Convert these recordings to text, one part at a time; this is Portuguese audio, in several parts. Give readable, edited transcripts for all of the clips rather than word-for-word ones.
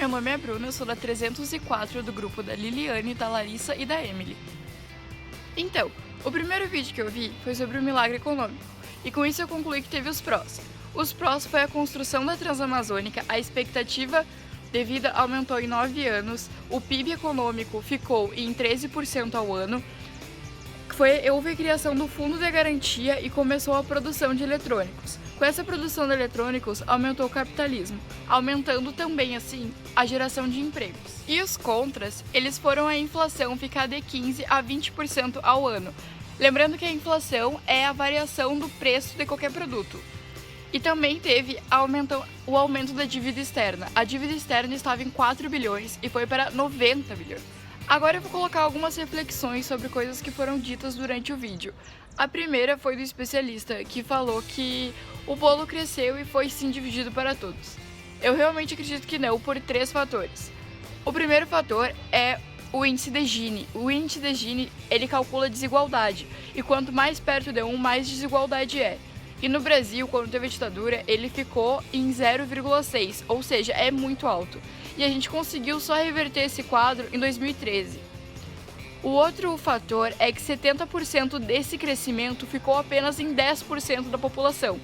meu nome é Bruna, eu sou da 304 do grupo da Liliane, da Larissa e da Emily. Então, o primeiro vídeo que eu vi foi sobre o milagre econômico, e com isso eu concluí que teve os prós. Os prós foi a construção da Transamazônica, a expectativa de vida aumentou em 9 anos, o PIB econômico ficou em 13% ao ano, houve a criação do Fundo de Garantia e começou a produção de eletrônicos. Com essa produção de eletrônicos, aumentou o capitalismo, aumentando também, assim, a geração de empregos. E os contras, eles foram a inflação ficar de 15% a 20% ao ano. Lembrando que a inflação é a variação do preço de qualquer produto. E também teve o aumento da dívida externa. A dívida externa estava em 4 bilhões e foi para 90 bilhões. Agora eu vou colocar algumas reflexões sobre coisas que foram ditas durante o vídeo. A primeira foi do especialista, que falou que o bolo cresceu e foi sim dividido para todos. Eu realmente acredito que não, por 3 fatores. O primeiro fator é o índice de Gini. O índice de Gini, ele calcula a desigualdade, e quanto mais perto de 1, mais desigualdade é. E no Brasil, quando teve a ditadura, ele ficou em 0,6, ou seja, é muito alto. E a gente conseguiu só reverter esse quadro em 2013. O outro fator é que 70% desse crescimento ficou apenas em 10% da população.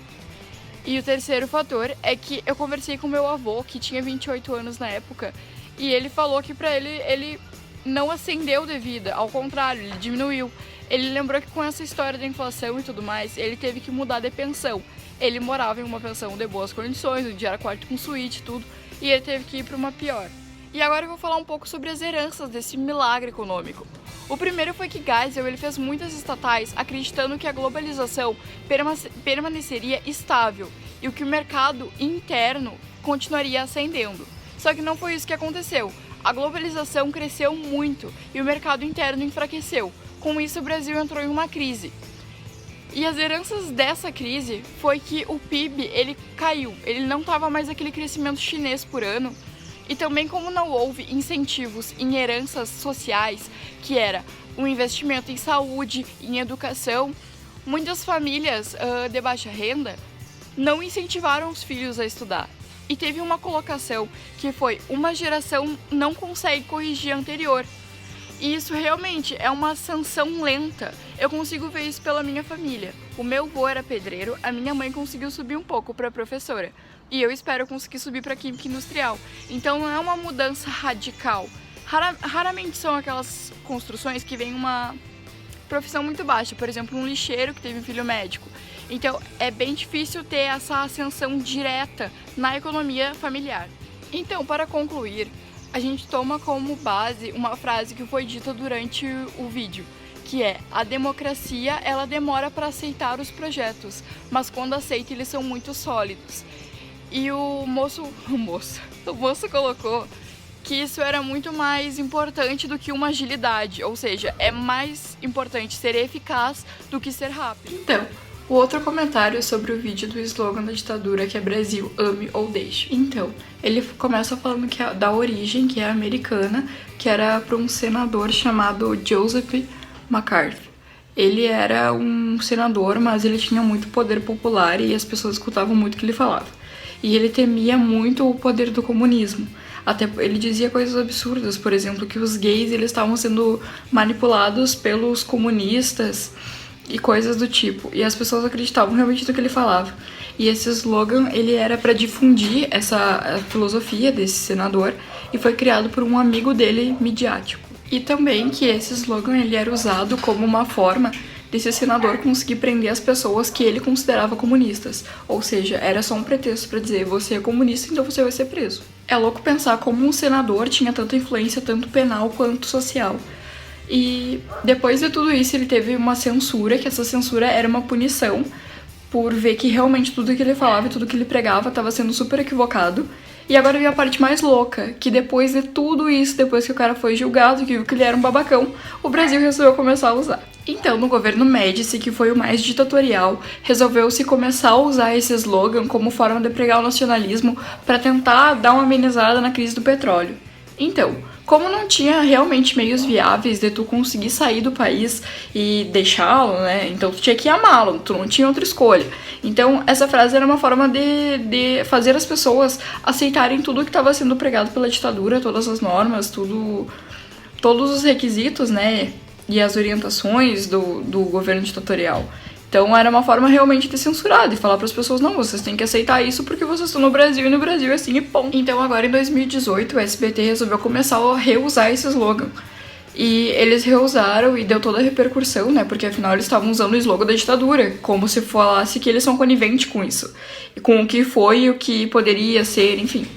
E o terceiro fator é que eu conversei com meu avô, que tinha 28 anos na época, e ele falou que pra ele não ascendeu de vida, ao contrário, ele diminuiu. Ele lembrou que com essa história da inflação e tudo mais, ele teve que mudar de pensão. Ele morava em uma pensão de boas condições, onde era quarto com suíte e tudo, e ele teve que ir para uma pior. E agora eu vou falar um pouco sobre as heranças desse milagre econômico. O primeiro foi que Geisel ele fez muitas estatais acreditando que a globalização permaneceria estável e que o mercado interno continuaria ascendendo. Só que não foi isso que aconteceu. A globalização cresceu muito e o mercado interno enfraqueceu. Com isso, o Brasil entrou em uma crise. E as heranças dessa crise foi que o PIB ele caiu, ele não estava mais aquele crescimento chinês por ano. E também como não houve incentivos em heranças sociais, que era um investimento em saúde, em educação, muitas famílias de baixa renda não incentivaram os filhos a estudar. E teve uma colocação que foi: uma geração não consegue corrigir a anterior. E isso realmente é uma ascensão lenta. Eu consigo ver isso pela minha família. O meu avô era pedreiro, a minha mãe conseguiu subir um pouco para professora. E eu espero conseguir subir para química industrial. Então não é uma mudança radical. Raramente são aquelas construções que vem uma profissão muito baixa. Por exemplo, um lixeiro que teve um filho médico. Então é bem difícil ter essa ascensão direta na economia familiar. Então, para concluir, a gente toma como base uma frase que foi dita durante o vídeo, que é: a democracia ela demora para aceitar os projetos, mas quando aceita eles são muito sólidos. E o moço colocou que isso era muito mais importante do que uma agilidade, ou seja, é mais importante ser eficaz do que ser rápido. Então, o outro comentário é sobre o vídeo do slogan da ditadura, que é Brasil, ame ou deixe. Então, ele começa falando que da origem, que é americana, que era para um senador chamado Joseph McCarthy. Ele era um senador, mas ele tinha muito poder popular e as pessoas escutavam muito o que ele falava. E ele temia muito o poder do comunismo. Até ele dizia coisas absurdas, por exemplo, que os gays eles estavam sendo manipulados pelos comunistas e coisas do tipo. E as pessoas acreditavam realmente no que ele falava. E esse slogan, ele era para difundir essa filosofia desse senador e foi criado por um amigo dele midiático. E também que esse slogan ele era usado como uma forma desse senador conseguir prender as pessoas que ele considerava comunistas. Ou seja, era só um pretexto para dizer: você é comunista, então você vai ser preso. É louco pensar como um senador tinha tanta influência, tanto penal quanto social. E depois de tudo isso ele teve uma censura, que essa censura era uma punição por ver que realmente tudo que ele falava e tudo que ele pregava estava sendo super equivocado. E agora vem a parte mais louca, que depois de tudo isso, depois que o cara foi julgado, que viu que ele era um babacão, o Brasil resolveu começar a usar. Então, no governo Médici, que foi o mais ditatorial, resolveu-se começar a usar esse slogan como forma de pregar o nacionalismo para tentar dar uma amenizada na crise do petróleo. Então, como não tinha realmente meios viáveis de tu conseguir sair do país e deixá-lo, né? Então tu tinha que amá-lo, tu não tinha outra escolha. Então essa frase era uma forma de fazer as pessoas aceitarem tudo que estava sendo pregado pela ditadura, todas as normas, todos os requisitos, né? E as orientações do governo ditatorial. Então era uma forma realmente de censurar, de falar para as pessoas, não, vocês têm que aceitar isso porque vocês estão no Brasil e no Brasil é assim e ponto. Então agora em 2018 o SBT resolveu começar a reusar esse slogan. E eles reusaram e deu toda a repercussão, né, porque afinal eles estavam usando o slogan da ditadura, como se falasse que eles são coniventes com isso. E com o que foi e o que poderia ser, enfim.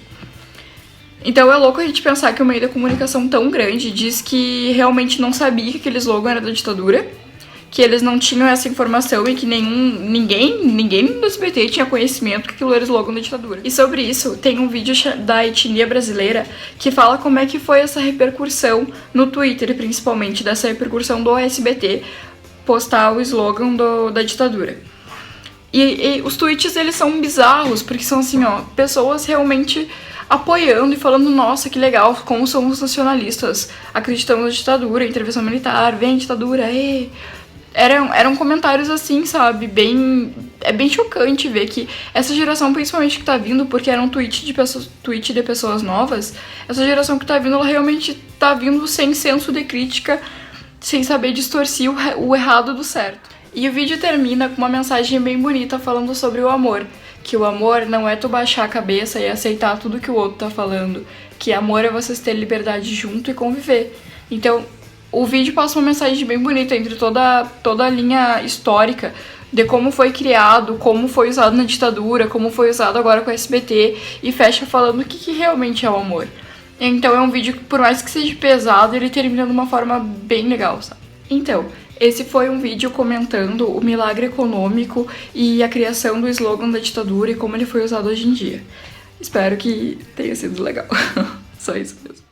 Então é louco a gente pensar que o meio da comunicação tão grande diz que realmente não sabia que aquele slogan era da ditadura, que eles não tinham essa informação e que ninguém do SBT tinha conhecimento que aquilo era slogan da ditadura. E sobre isso, tem um vídeo da etnia brasileira que fala como é que foi essa repercussão no Twitter, principalmente, dessa repercussão do SBT postar o slogan da ditadura. E os tweets, eles são bizarros, porque são assim, ó, pessoas realmente apoiando e falando, nossa, que legal, como somos nacionalistas, acreditamos na ditadura, intervenção militar, vem ditadura, ê... Eram comentários assim, sabe, é bem chocante ver que essa geração, principalmente que tá vindo, porque era um tweet de pessoas novas, essa geração que tá vindo, ela realmente tá vindo sem senso de crítica, sem saber distorcer o errado do certo. E o vídeo termina com uma mensagem bem bonita falando sobre o amor, que o amor não é tu baixar a cabeça e aceitar tudo que o outro tá falando, que amor é vocês terem liberdade junto e conviver. Então, o vídeo passa uma mensagem bem bonita entre toda a linha histórica de como foi criado, como foi usado na ditadura, como foi usado agora com o SBT, e fecha falando o que realmente é o amor. Então é um vídeo que, por mais que seja pesado, ele termina de uma forma bem legal, sabe? Então, esse foi um vídeo comentando o milagre econômico e a criação do slogan da ditadura e como ele foi usado hoje em dia. Espero que tenha sido legal. Só isso mesmo.